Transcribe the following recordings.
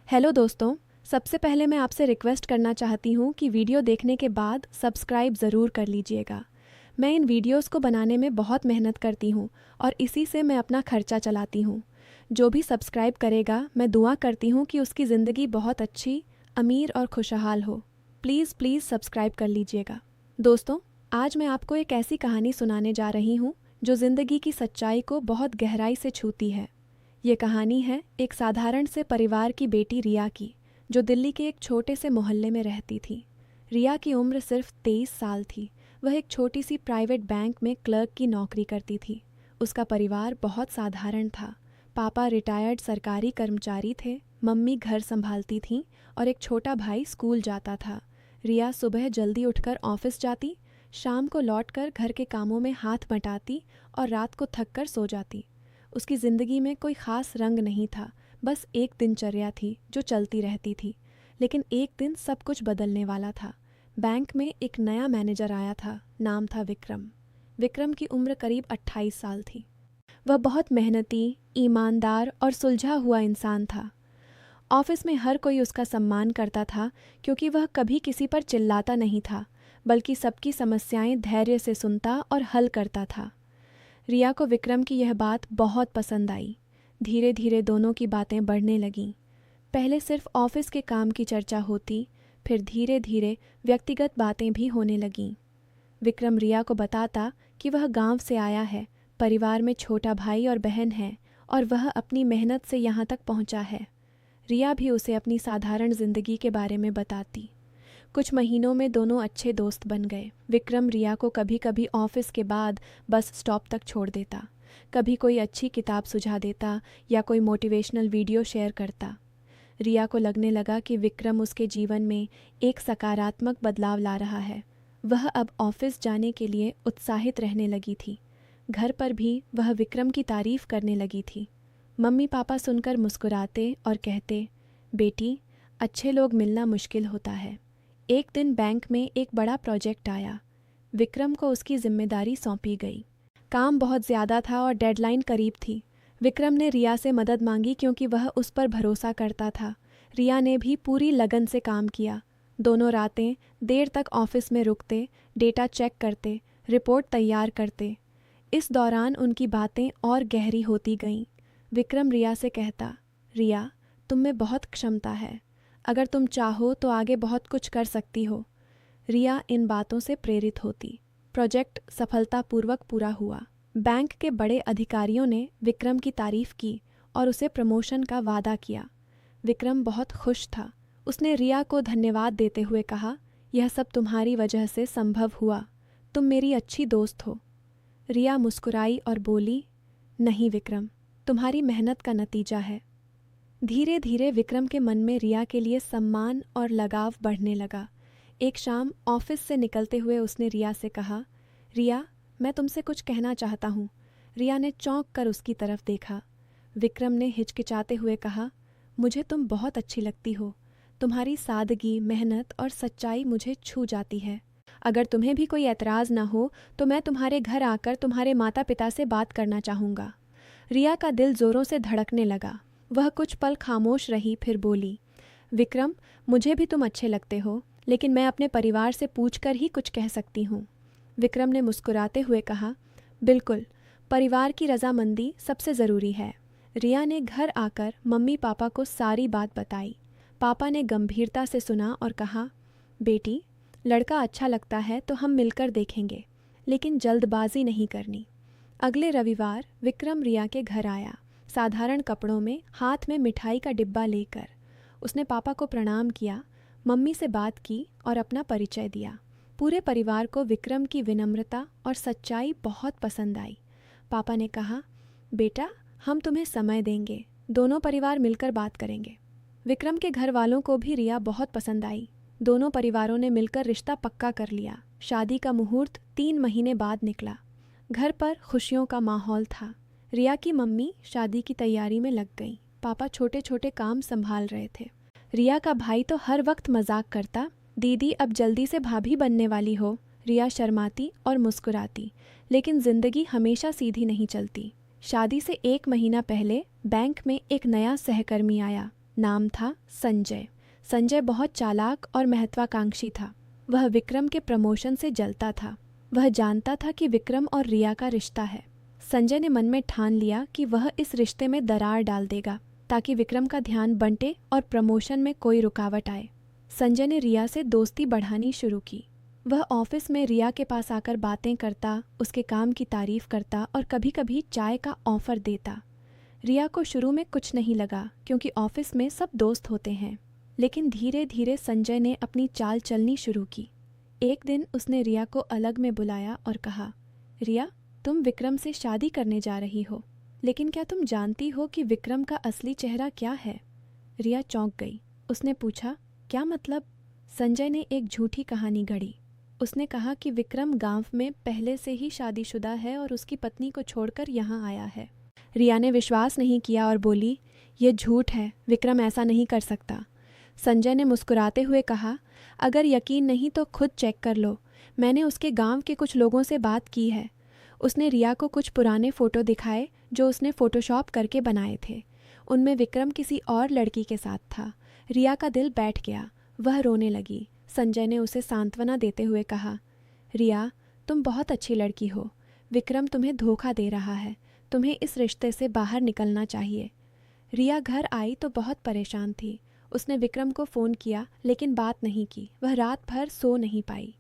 Hello दोस्तों, सबसे पहले मैं आपसे रिक्वेस्ट करना चाहती हूँ कि वीडियो देखने के बाद सब्सक्राइब ज़रूर कर लीजिएगा। मैं इन वीडियोस को बनाने में बहुत मेहनत करती हूँ और इसी से मैं अपना खर्चा चलाती हूँ। जो भी सब्सक्राइब करेगा, मैं दुआ करती हूँ कि उसकी ज़िंदगी बहुत अच्छी, अमीर और खुशहाल हो। प्लीज़ प्लीज़ सब्सक्राइब कर लीजिएगा। दोस्तों, आज मैं आपको एक ऐसी कहानी सुनाने जा रही हूँ जो ज़िंदगी की सच्चाई को बहुत गहराई से छूती है। ये कहानी है एक साधारण से परिवार की बेटी रिया की, जो दिल्ली के एक छोटे से मोहल्ले में रहती थी। रिया की उम्र सिर्फ 23 साल थी। वह एक छोटी सी प्राइवेट बैंक में क्लर्क की नौकरी करती थी। उसका परिवार बहुत साधारण था। पापा रिटायर्ड सरकारी कर्मचारी थे, मम्मी घर संभालती थीं और एक छोटा भाई स्कूल जाता था। रिया सुबह जल्दी उठकर ऑफिस जाती, शाम को लौटकर घर के कामों में हाथ बटाती और रात को थक कर सो जाती। उसकी ज़िंदगी में कोई ख़ास रंग नहीं था, बस एक दिनचर्या थी जो चलती रहती थी। लेकिन एक दिन सब कुछ बदलने वाला था। बैंक में एक नया मैनेजर आया था, नाम था विक्रम। विक्रम की उम्र करीब 28 साल थी। वह बहुत मेहनती, ईमानदार और सुलझा हुआ इंसान था। ऑफिस में हर कोई उसका सम्मान करता था क्योंकि वह कभी किसी पर चिल्लाता नहीं था, बल्कि सबकी समस्याएं धैर्य से सुनता और हल करता था। रिया को विक्रम की यह बात बहुत पसंद आई। धीरे धीरे दोनों की बातें बढ़ने लगीं। पहले सिर्फ ऑफिस के काम की चर्चा होती, फिर धीरे धीरे व्यक्तिगत बातें भी होने लगीं। विक्रम रिया को बताता कि वह गांव से आया है, परिवार में छोटा भाई और बहन है और वह अपनी मेहनत से यहाँ तक पहुँचा है। रिया भी उसे अपनी साधारण जिंदगी के बारे में बताती। कुछ महीनों में दोनों अच्छे दोस्त बन गए। विक्रम रिया को कभी कभी ऑफिस के बाद बस स्टॉप तक छोड़ देता, कभी कोई अच्छी किताब सुझा देता या कोई मोटिवेशनल वीडियो शेयर करता। रिया को लगने लगा कि विक्रम उसके जीवन में एक सकारात्मक बदलाव ला रहा है। वह अब ऑफिस जाने के लिए उत्साहित रहने लगी थी। घर पर भी वह विक्रम की तारीफ करने लगी थी। मम्मी पापा सुनकर मुस्कुराते और कहते, बेटी, अच्छे लोग मिलना मुश्किल होता है। एक दिन बैंक में एक बड़ा प्रोजेक्ट आया। विक्रम को उसकी जिम्मेदारी सौंपी गई। काम बहुत ज़्यादा था और डेडलाइन करीब थी। विक्रम ने रिया से मदद मांगी क्योंकि वह उस पर भरोसा करता था। रिया ने भी पूरी लगन से काम किया। दोनों रातें देर तक ऑफिस में रुकते, डेटा चेक करते, रिपोर्ट तैयार करते। इस दौरान उनकी बातें और गहरी होती गईं। विक्रम रिया से कहता, रिया, तुम में बहुत क्षमता है। अगर तुम चाहो तो आगे बहुत कुछ कर सकती हो। रिया इन बातों से प्रेरित होती। प्रोजेक्ट सफलतापूर्वक पूरा हुआ। बैंक के बड़े अधिकारियों ने विक्रम की तारीफ की और उसे प्रमोशन का वादा किया। विक्रम बहुत खुश था। उसने रिया को धन्यवाद देते हुए कहा, यह सब तुम्हारी वजह से संभव हुआ। तुम मेरी अच्छी दोस्त हो। रिया मुस्कुराई और बोली, नहीं विक्रम, तुम्हारी मेहनत का नतीजा है। धीरे धीरे विक्रम के मन में रिया के लिए सम्मान और लगाव बढ़ने लगा। एक शाम ऑफिस से निकलते हुए उसने रिया से कहा, रिया, मैं तुमसे कुछ कहना चाहता हूँ। रिया ने चौंक कर उसकी तरफ देखा। विक्रम ने हिचकिचाते हुए कहा, मुझे तुम बहुत अच्छी लगती हो। तुम्हारी सादगी, मेहनत और सच्चाई मुझे छू जाती है। अगर तुम्हें भी कोई एतराज़ ना हो तो मैं तुम्हारे घर आकर तुम्हारे माता पिता से बात करना चाहूँगा। रिया का दिल ज़ोरों से धड़कने लगा। वह कुछ पल खामोश रही, फिर बोली, विक्रम, मुझे भी तुम अच्छे लगते हो, लेकिन मैं अपने परिवार से पूछकर ही कुछ कह सकती हूँ। विक्रम ने मुस्कुराते हुए कहा, बिल्कुल, परिवार की रजामंदी सबसे ज़रूरी है। रिया ने घर आकर मम्मी पापा को सारी बात बताई। पापा ने गंभीरता से सुना और कहा, बेटी, लड़का अच्छा लगता है तो हम मिलकर देखेंगे, लेकिन जल्दबाजी नहीं करनी। अगले रविवार विक्रम रिया के घर आया, साधारण कपड़ों में, हाथ में मिठाई का डिब्बा लेकर। उसने पापा को प्रणाम किया, मम्मी से बात की और अपना परिचय दिया। पूरे परिवार को विक्रम की विनम्रता और सच्चाई बहुत पसंद आई। पापा ने कहा, बेटा, हम तुम्हें समय देंगे, दोनों परिवार मिलकर बात करेंगे। विक्रम के घर वालों को भी रिया बहुत पसंद आई। दोनों परिवारों ने मिलकर रिश्ता पक्का कर लिया। शादी का मुहूर्त 3 महीने बाद निकला। घर पर खुशियों का माहौल था। रिया की मम्मी शादी की तैयारी में लग गई। पापा छोटे छोटे काम संभाल रहे थे। रिया का भाई तो हर वक्त मजाक करता, दीदी अब जल्दी से भाभी बनने वाली हो। रिया शर्माती और मुस्कुराती, लेकिन जिंदगी हमेशा सीधी नहीं चलती। शादी से 1 महीना पहले बैंक में एक नया सहकर्मी आया, नाम था संजय। संजय बहुत चालाक और महत्वाकांक्षी था। वह विक्रम के प्रमोशन से जलता था। वह जानता था कि विक्रम और रिया का रिश्ता है। संजय ने मन में ठान लिया कि वह इस रिश्ते में दरार डाल देगा ताकि विक्रम का ध्यान बंटे और प्रमोशन में कोई रुकावट आए। संजय ने रिया से दोस्ती बढ़ानी शुरू की। वह ऑफिस में रिया के पास आकर बातें करता, उसके काम की तारीफ करता और कभी कभी चाय का ऑफर देता। रिया को शुरू में कुछ नहीं लगा क्योंकि ऑफिस में सब दोस्त होते हैं, लेकिन धीरे धीरे संजय ने अपनी चाल चलनी शुरू की। एक दिन उसने रिया को अलग में बुलाया और कहा, रिया, तुम विक्रम से शादी करने जा रही हो, लेकिन क्या तुम जानती हो कि विक्रम का असली चेहरा क्या है? रिया चौंक गई। उसने पूछा, क्या मतलब? संजय ने एक झूठी कहानी गढ़ी। उसने कहा कि विक्रम गांव में पहले से ही शादीशुदा है और उसकी पत्नी को छोड़कर यहाँ आया है। रिया ने विश्वास नहीं किया और बोली, ये झूठ है, विक्रम ऐसा नहीं कर सकता। संजय ने मुस्कुराते हुए कहा, अगर यकीन नहीं तो खुद चेक कर लो, मैंने उसके गांव के कुछ लोगों से बात की है। उसने रिया को कुछ पुराने फ़ोटो दिखाए जो उसने फ़ोटोशॉप करके बनाए थे। उनमें विक्रम किसी और लड़की के साथ था। रिया का दिल बैठ गया, वह रोने लगी। संजय ने उसे सांत्वना देते हुए कहा, रिया, तुम बहुत अच्छी लड़की हो। विक्रम तुम्हें धोखा दे रहा है, तुम्हें इस रिश्ते से बाहर निकलना चाहिए। रिया घर आई तो बहुत परेशान थी। उसने विक्रम को फ़ोन किया लेकिन बात नहीं की। वह रात भर सो नहीं पाई।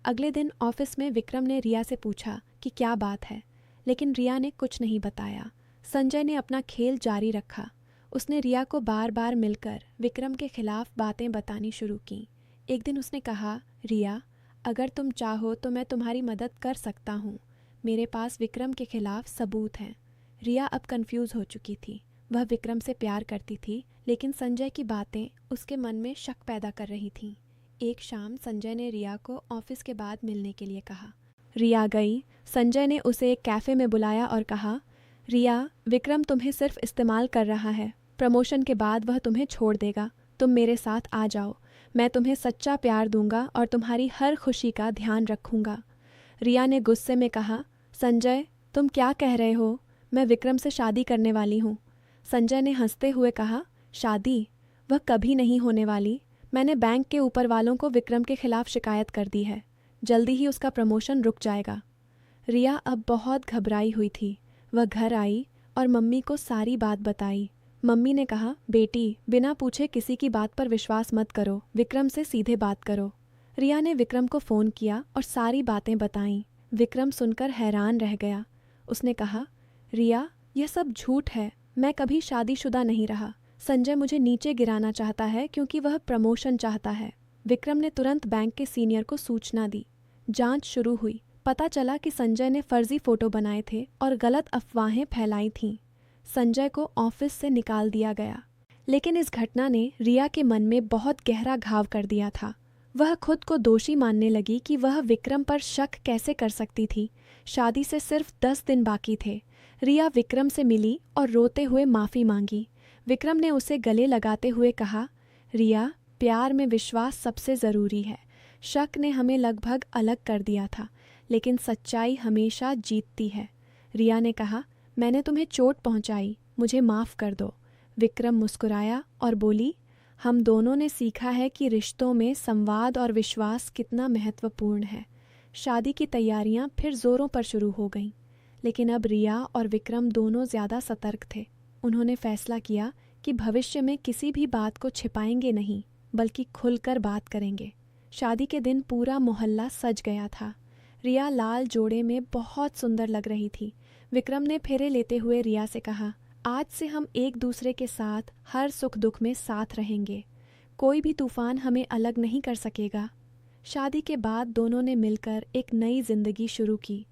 अगले दिन ऑफिस में विक्रम ने रिया से पूछा कि क्या बात है, लेकिन रिया ने कुछ नहीं बताया। संजय ने अपना खेल जारी रखा। उसने रिया को बार बार मिलकर विक्रम के खिलाफ बातें बतानी शुरू की। एक दिन उसने कहा, रिया, अगर तुम चाहो तो मैं तुम्हारी मदद कर सकता हूँ। मेरे पास विक्रम के खिलाफ सबूत हैं। रिया अब कंफ्यूज हो चुकी थी। वह विक्रम से प्यार करती थी, लेकिन संजय की बातें उसके मन में शक पैदा कर रही थीं। एक शाम संजय ने रिया को ऑफिस के बाद मिलने के लिए कहा। रिया गई। संजय ने उसे एक कैफ़े में बुलाया और कहा, रिया, विक्रम तुम्हें सिर्फ इस्तेमाल कर रहा है। प्रमोशन के बाद वह तुम्हें छोड़ देगा। तुम मेरे साथ आ जाओ। मैं तुम्हें सच्चा प्यार दूंगा और तुम्हारी हर खुशी का ध्यान रखूंगा। रिया ने गुस्से में कहा, संजय, तुम क्या कह रहे हो? मैं विक्रम से शादी करने वाली हूँ। संजय ने हंसते हुए कहा, शादी? वह कभी नहीं होने वाली। मैंने बैंक के ऊपर वालों को विक्रम के खिलाफ शिकायत कर दी है। जल्दी ही उसका प्रमोशन रुक जाएगा। रिया अब बहुत घबराई हुई थी। वह घर आई और मम्मी को सारी बात बताई। मम्मी ने कहा, बेटी, बिना पूछे किसी की बात पर विश्वास मत करो, विक्रम से सीधे बात करो। रिया ने विक्रम को फ़ोन किया और सारी बातें बताईं। विक्रम सुनकर हैरान रह गया। उसने कहा, रिया, यह सब झूठ है। मैं कभी शादीशुदा नहीं रहा। संजय मुझे नीचे गिराना चाहता है क्योंकि वह प्रमोशन चाहता है। विक्रम ने तुरंत बैंक के सीनियर को सूचना दी। जांच शुरू हुई। पता चला कि संजय ने फर्जी फ़ोटो बनाए थे और गलत अफवाहें फैलाई थीं। संजय को ऑफिस से निकाल दिया गया। लेकिन इस घटना ने रिया के मन में बहुत गहरा घाव कर दिया था। वह खुद को दोषी मानने लगी कि वह विक्रम पर शक कैसे कर सकती थी। शादी से सिर्फ 10 दिन बाकी थे। रिया विक्रम से मिली और रोते हुए माफ़ी मांगी। विक्रम ने उसे गले लगाते हुए कहा, रिया, प्यार में विश्वास सबसे ज़रूरी है। शक ने हमें लगभग अलग कर दिया था, लेकिन सच्चाई हमेशा जीतती है। रिया ने कहा, मैंने तुम्हें चोट पहुंचाई, मुझे माफ़ कर दो। विक्रम मुस्कुराया और बोली, हम दोनों ने सीखा है कि रिश्तों में संवाद और विश्वास कितना महत्वपूर्ण है। शादी की तैयारियां फिर ज़ोरों पर शुरू हो गईं, लेकिन अब रिया और विक्रम दोनों ज़्यादा सतर्क थे। उन्होंने फैसला किया कि भविष्य में किसी भी बात को छिपाएंगे नहीं, बल्कि खुलकर बात करेंगे। शादी के दिन पूरा मोहल्ला सज गया था। रिया लाल जोड़े में बहुत सुंदर लग रही थी। विक्रम ने फेरे लेते हुए रिया से कहा, आज से हम एक दूसरे के साथ हर सुख दुख में साथ रहेंगे। कोई भी तूफान हमें अलग नहीं कर सकेगा। शादी के बाद दोनों ने मिलकर एक नई जिंदगी शुरू की।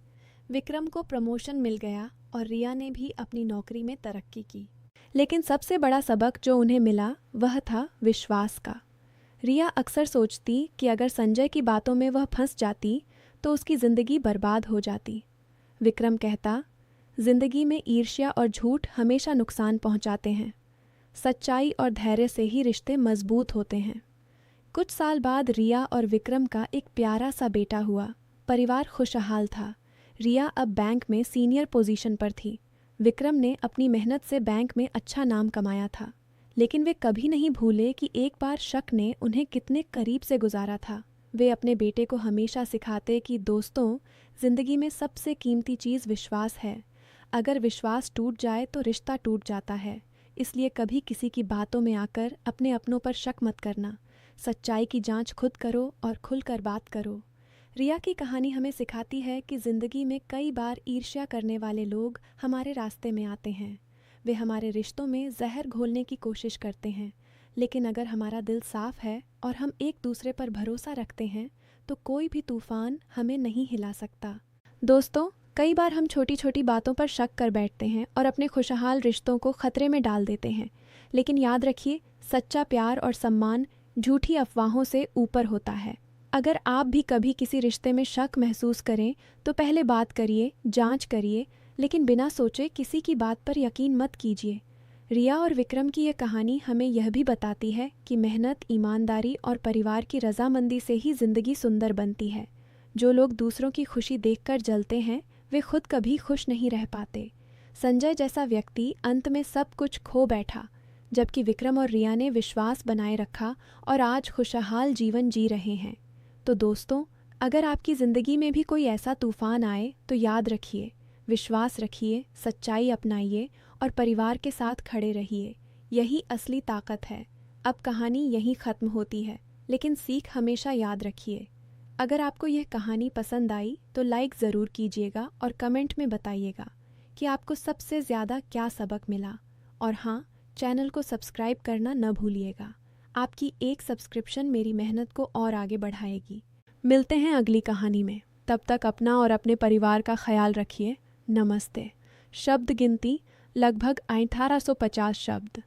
विक्रम को प्रमोशन मिल गया और रिया ने भी अपनी नौकरी में तरक्की की। लेकिन सबसे बड़ा सबक जो उन्हें मिला वह था विश्वास का। रिया अक्सर सोचती कि अगर संजय की बातों में वह फंस जाती तो उसकी ज़िंदगी बर्बाद हो जाती। विक्रम कहता, जिंदगी में ईर्ष्या और झूठ हमेशा नुकसान पहुंचाते हैं। सच्चाई और धैर्य से ही रिश्ते मजबूत होते हैं। कुछ साल बाद रिया और विक्रम का एक प्यारा सा बेटा हुआ। परिवार खुशहाल था। रिया अब बैंक में सीनियर पोजीशन पर थी। विक्रम ने अपनी मेहनत से बैंक में अच्छा नाम कमाया था। लेकिन वे कभी नहीं भूले कि एक बार शक ने उन्हें कितने करीब से गुजारा था। वे अपने बेटे को हमेशा सिखाते कि दोस्तों, ज़िंदगी में सबसे कीमती चीज़ विश्वास है। अगर विश्वास टूट जाए तो रिश्ता टूट जाता है। इसलिए कभी किसी की बातों में आकर अपने अपनों पर शक मत करना। सच्चाई की जांच खुद करो और खुलकर बात करो। रिया की कहानी हमें सिखाती है कि ज़िंदगी में कई बार ईर्ष्या करने वाले लोग हमारे रास्ते में आते हैं। वे हमारे रिश्तों में जहर घोलने की कोशिश करते हैं, लेकिन अगर हमारा दिल साफ है और हम एक दूसरे पर भरोसा रखते हैं तो कोई भी तूफान हमें नहीं हिला सकता। दोस्तों, कई बार हम छोटी छोटी बातों पर शक कर बैठते हैं और अपने खुशहाल रिश्तों को खतरे में डाल देते हैं। लेकिन याद रखिए, सच्चा प्यार और सम्मान झूठी अफवाहों से ऊपर होता है। अगर आप भी कभी किसी रिश्ते में शक महसूस करें तो पहले बात करिए, जांच करिए, लेकिन बिना सोचे किसी की बात पर यकीन मत कीजिए। रिया और विक्रम की ये कहानी हमें यह भी बताती है कि मेहनत, ईमानदारी और परिवार की रजामंदी से ही ज़िंदगी सुंदर बनती है। जो लोग दूसरों की खुशी देखकर जलते हैं, वे खुद कभी खुश नहीं रह पाते। संजय जैसा व्यक्ति अंत में सब कुछ खो बैठा, जबकि विक्रम और रिया ने विश्वास बनाए रखा और आज खुशहाल जीवन जी रहे हैं। तो दोस्तों, अगर आपकी ज़िंदगी में भी कोई ऐसा तूफान आए तो याद रखिए, विश्वास रखिए, सच्चाई अपनाइए और परिवार के साथ खड़े रहिए। यही असली ताकत है। अब कहानी यहीं ख़त्म होती है, लेकिन सीख हमेशा याद रखिए। अगर आपको यह कहानी पसंद आई तो लाइक ज़रूर कीजिएगा और कमेंट में बताइएगा कि आपको सबसे ज़्यादा क्या सबक मिला। और हाँ, चैनल को सब्सक्राइब करना न भूलिएगा। आपकी एक सब्सक्रिप्शन मेरी मेहनत को और आगे बढ़ाएगी। मिलते हैं अगली कहानी में। तब तक अपना और अपने परिवार का ख्याल रखिए। नमस्ते। शब्द गिनती लगभग 1850 शब्द।